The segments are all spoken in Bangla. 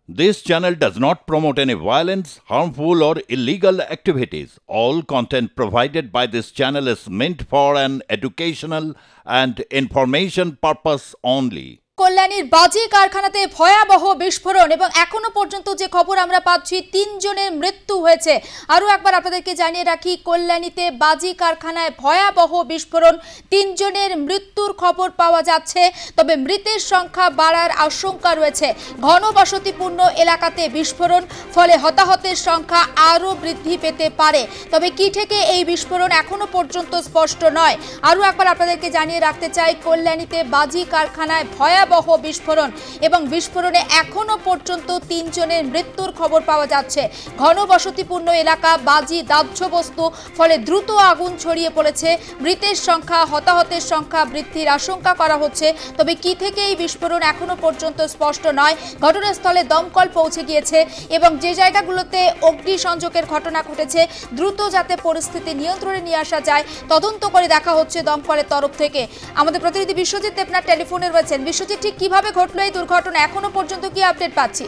This channel does not promote any violence, harmful, or illegal activities. All content provided by this channel is meant for an educational and information purpose only. কল্যাণীর বাজি কারখানাতে ভয়াবহ বিস্ফোরণ এবং এখনো পর্যন্ত যে খবর আমরা পাচ্ছি 3 জনের মৃত্যু হয়েছে। আরও একবার আপনাদেরকে জানিয়ে রাখি, কল্যাণীতে বাজি কারখানায় ভয়াবহ বিস্ফোরণ, 3 জনের মৃত্যুর খবর পাওয়া যাচ্ছে। তবে মৃতের সংখ্যা বাড়ার আশঙ্কা রয়েছে। ঘনবসতিপূর্ণ এলাকাতে বিস্ফোরণ, ফলে হতাহতের সংখ্যা আরও বৃদ্ধি পেতে পারে। তবে কি থেকে এই বিস্ফোরণ এখনো পর্যন্ত স্পষ্ট নয়। আরও একবার আপনাদেরকে জানিয়ে রাখতে চাই, কল্যাণীতে বাজি কারখানায় ভয়াবহ বিস্ফোরণ এবং বিস্ফোরণে এখনো পর্যন্ত 3 জনের মৃত্যুর খবর পাওয়া যাচ্ছে। ঘনবসতিপূর্ণ এলাকা, বাজি দাহ্য বস্তু, ফলে দ্রুত আগুন ছড়িয়ে পড়েছে। মৃতের সংখ্যা, হতাহতের সংখ্যা বৃদ্ধির আশঙ্কা করা হচ্ছে। তবে কি থেকে এই বিস্ফোরণ এখনো পর্যন্ত স্পষ্ট নয়। ঘটনাস্থলে দমকল পৌঁছে গিয়েছে এবং যে জায়গাগুলোতে অগ্নিসংযোগের ঘটনা ঘটেছে দ্রুত যাতে পরিস্থিতি নিয়ন্ত্রণে নিয়ে আসা যায় তদন্ত করে দেখা হচ্ছে দমকলের তরফ থেকে। আমাদের প্রতিনিধি বিশ্বজিৎ দেবনাথ টেলিফোনে রয়েছেন। বিশ্বজিৎ, ঠিক কিভাবে ঘটলো এই দুর্ঘটনা, এখনো পর্যন্ত কি আপডেট পাচ্ছি?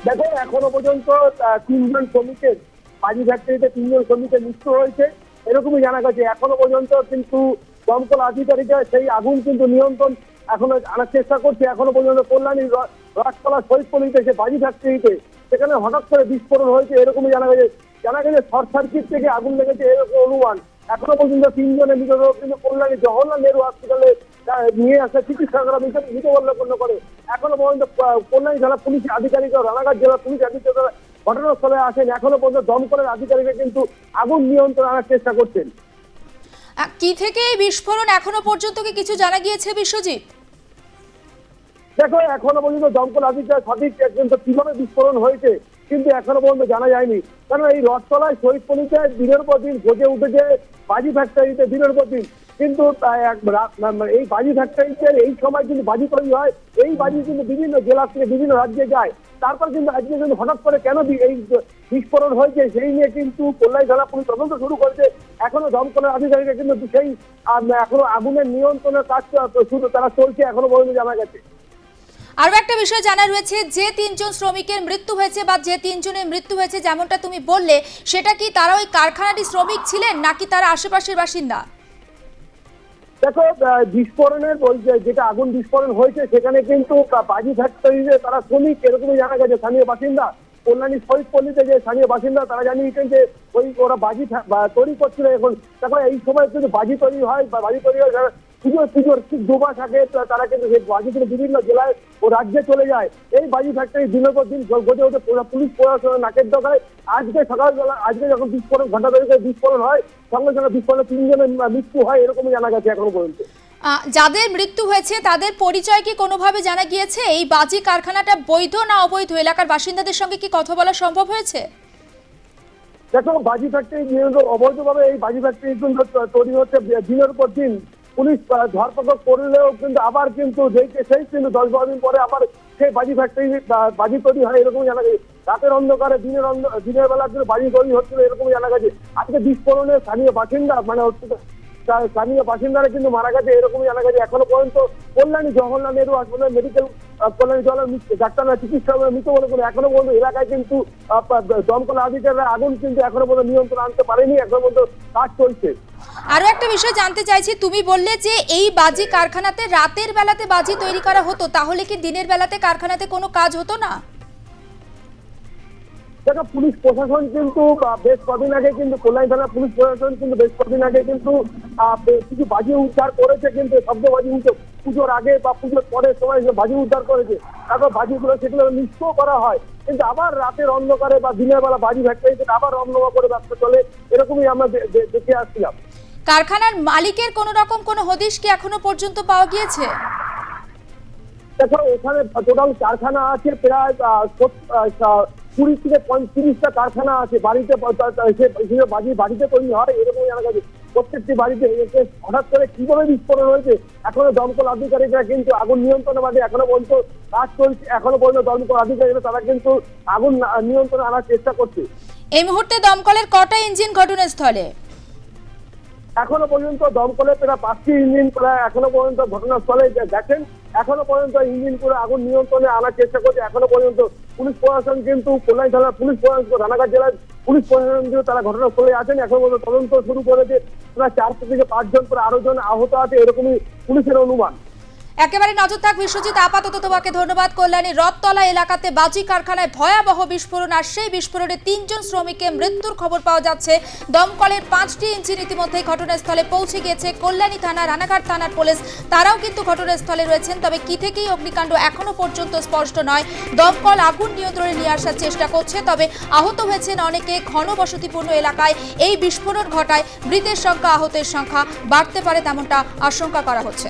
দেখো, এখনো পর্যন্ত 3 জন শ্রমিকের, বাজি ফ্যাক্টরিতে 3 জন শ্রমিকের মৃত্যু হয়েছে এরকমই জানা গেছে। এখনো পর্যন্ত কিন্তু দমকল আধিকারিকরা সেই আগুন কিন্তু নিয়ন্ত্রণ এখনো আনার চেষ্টা করছে। এখনো পর্যন্ত কল্যাণীর রথতলা শহীদপল্লিতে সে বাজি ফ্যাক্টরিতে সেখানে হঠাৎ করে বিস্ফোরণ হয়েছে এরকমই জানা গেছে। শর্ট সার্কিট থেকে আগুন লেগেছে এরকম অনুমান। এখনো পর্যন্ত 3 জনের মৃতদেহ কিন্তু কল্যাণী জওহরলাল নেহরু হসপিটালে নিয়ে আসে চিকিৎসকরা মৃতবরণ করে। এখনো পর্যন্ত কল্যাণী জেলা পুলিশ আধিকারিকরা, রানাঘাট জেলা পুলিশ আধিকারিকরা ঘটনাস্থলে আসেন। এখনো পর্যন্ত দমকলের আধিকারিকরা কিন্তু আগুন নিয়ন্ত্রণ আনার চেষ্টা করছেন। কি থেকে এই বিস্ফোরণ এখনো পর্যন্ত কি কিছু জানা গিয়েছে বিশ্বজিৎ? দেখো, এখনো পর্যন্ত দমকল আধিকারিক সঠিক কিন্তু কিভাবে বিস্ফোরণ হয়েছে কিন্তু এখনো পর্যন্ত জানা যায়নি। কারণ এই রথতলায় শহীদপল্লিতে দিনের পর দিন গজে উঠেছে বাজি ফ্যাক্টরিতে দিনের পর দিন। কিন্তু এই বাজি ফ্যাক্টরিতে এই সময় কিন্তু বাজি তৈরি হয়, এই বাজি কিন্তু বিভিন্ন জেলা থেকে বিভিন্ন রাজ্যে যায়। তারপর কিন্তু আজকে কিন্তু হঠাৎ করে কেন এই বিস্ফোরণ হয়েছে সেই নিয়ে কিন্তু কল্যাণী জেলা পুলিশ তদন্ত শুরু করেছে। এখনো দমকলের আধিকারিকরা কিন্তু সেই এখনো আগুনের নিয়ন্ত্রণের কাজ তারা চলছে এখনো পর্যন্ত জানা গেছে। আরও একটা বিষয় জানা রয়েছে, যে 3 জন শ্রমিকের মৃত্যু হয়েছে বা যে 3 জনের মৃত্যু হয়েছে যেমনটা তুমি বললে, সেটা কি তারা ওই কারখানারই শ্রমিক ছিলেন নাকি তারা আশেপাশের বাসিন্দা? দেখো, বিস্ফোরণের যেটা আগুন বিস্ফোরণ হয়েছে সেখানে কিন্তু বাজি ফ্যাক্টরিতে তারা শ্রমিক এরকমই জানা গেছে, স্থানীয় বাসিন্দা। কল্যাণী শহীদপল্লিতে যে স্থানীয় বাসিন্দা তারা জানিয়েছেন যে ওরা বাজি তৈরি করছিল। এখন দেখো, এই সময় কিন্তু বাজি তৈরি হয় বা বাজি তৈরি হয় পুজোর ঠিক 2 মাস আগে তারা কিন্তু সেই বাজি থেকে বিভিন্ন জেলায় ও রাজ্যে চলে যায়। এই বাজি ফ্যাক্টরি দিনের পর দিন গজে ওঠে পুলিশ প্রশাসনের নাকের ডগায়। আজকে সকালবেলা যখন বিস্ফোরণ ঘটা তৈরি বিস্ফোরণ হয়, সঙ্গে সঙ্গে বিস্ফোরণে 3 জনের মৃত্যু হয় এরকমই জানা গেছে এখনো পর্যন্ত। যাদের মৃত্যু হয়েছে তাদের পরিচয় কি কোনোভাবে জানা গিয়েছে? এই বাজি কারখানাটা বৈধ না অবৈধ, এলাকার বাসিন্দাদের সঙ্গে কি কথা বলা সম্ভব হয়েছে? দেখো, বাজি ফ্যাক্টরি অবৈধভাবে এই বাজি ফ্যাক্টরি কিন্তু তৈরি হচ্ছে দিনের পর দিন। পুলিশ ধরপাকড় করলেও কিন্তু আবার কিন্তু সেই কিন্তু 10-12 দিন পরে আবার সেই বাজি ফ্যাক্টরি বাজি তৈরি হয় এরকম জানা গেছে। রাতের অন্ধকারে দিনের বেলা কিন্তু বাজি তৈরি হচ্ছিল এরকম জানা গেছে। আজকে বিস্ফোরণে স্থানীয় বাসিন্দারা কিন্তু মারা গেছে এরকমই জানা গেছে। এখনো পর্যন্ত কল্যাণী জওহরলাল নেহরু হাসপাতাল মেডিকেল কল্যাণী জওহরলাল ডাক্তাররা চিকিৎসকরা মৃত বলে করে এখনো পর্যন্ত এলাকায় কিন্তু দমকল আধিকারিকরা আগুন কিন্তু এখনো পর্যন্ত নিয়ন্ত্রণ আনতে পারেনি। এখনো পর্যন্ত কাজ চলছে। আরো একটা বিষয় জানতে চাইছি, তুমি বললে যে এই বাজি কারখানাতে রাতের বেলাতে বাজি তৈরি করা হতো, তাহলে কি দিনের বেলাতে কারখানাতে কোনো কাজ হতো না? দেখো, পুলিশ প্রশাসন কিন্তু বেশ কদিন আগে কিন্তু কল্যাণী থানার পুলিশ প্রশাসন কিন্তু বেশ কদিন আগে কিন্তু কিছু বাজি উদ্ধার করেছে, কিন্তু শব্দ বাজি পুজোর আগে বা পুজোর পরের সময় বাজি উদ্ধার করেছে। তারপর বাজিগুলো সেগুলো নিষ্ক্রিয় করা হয়, কিন্তু আবার রাতের অন্ধকারে বা দিনের বেলা বাজি ফ্যাক্টরিতে আবার রমরমা করে ব্যবসা চলে এরকমই আমরা দেখে আসছিলাম। কারখানার মালিকের কোন রকম কোনো হদিশ কি এখনো পর্যন্ত পাওয়া গিয়েছে? দেখো, এখানে টোটাল কারখানা আছে প্রায় 20 থেকে 35টা কারখানা আছে। বাড়িতে তৈরি হয় এরকম জানা গেছে। প্রত্যেকটি বাড়িতে হঠাৎ করে কিভাবে বিস্ফোরণ হয়েছে এখনো দমকল আধিকারিকরা কিন্তু আগুন নিয়ন্ত্রণে বাদে এখনো পর্যন্ত কাজ চলছে। এখনো পর্যন্ত দমকল আধিকারিকরা তারা কিন্তু আগুন নিয়ন্ত্রণে আনার চেষ্টা করছে। এই মুহূর্তে দমকলের কটা ইঞ্জিন ঘটনাস্থলে? এখনো পর্যন্ত দমকলে প্রায় 5টি ইঞ্জিন প্রায় এখনো পর্যন্ত ঘটনাস্থলে দেখেন এখনো পর্যন্ত ইঞ্জিন করে আগুন নিয়ন্ত্রণে আনার চেষ্টা করছে। এখনো পর্যন্ত পুলিশ প্রশাসন কিন্তু কল্যাণী থানার পুলিশ প্রশাসন, রানাঘাট জেলার পুলিশ প্রশাসন কিন্তু তারা ঘটনাস্থলে আছেন। এখন পর্যন্ত তদন্ত শুরু করেছে। প্রায় 4 থেকে 5 জন করে আরো জন আহত আছে, এরকমই পুলিশের অনুমান। একেবারে নজর থাক বিশ্বজিৎ, আপাতত তোমাকে ধন্যবাদ। কল্যাণী রথতলা এলাকাতে বাজি কারখানায় ভয়াবহ বিস্ফোরণ, আর সেই বিস্ফোরণে 3 জন শ্রমিকের মৃত্যুর খবর পাওয়া যাচ্ছে। দমকলের 5টি ইঞ্জিন ইতিমধ্যেই ঘটনাস্থলে পৌঁছে গিয়েছে। কল্যাণী থানা, রানাঘাট থানার পুলিশ তারাও কিন্তু ঘটনাস্থলে রয়েছেন। তবে কি থেকেই অগ্নিকাণ্ড এখনো পর্যন্ত স্পষ্ট নয়। দমকল আগুন নিয়ন্ত্রণে নিয়ে আসার চেষ্টা করছে, তবে আহত হয়েছেন অনেকে। ঘনবসতিপূর্ণ এলাকায় এই বিস্ফোরণ ঘটায় মৃতের সংখ্যা, আহতের সংখ্যা বাড়তে পারে তেমনটা আশঙ্কা করা হচ্ছে।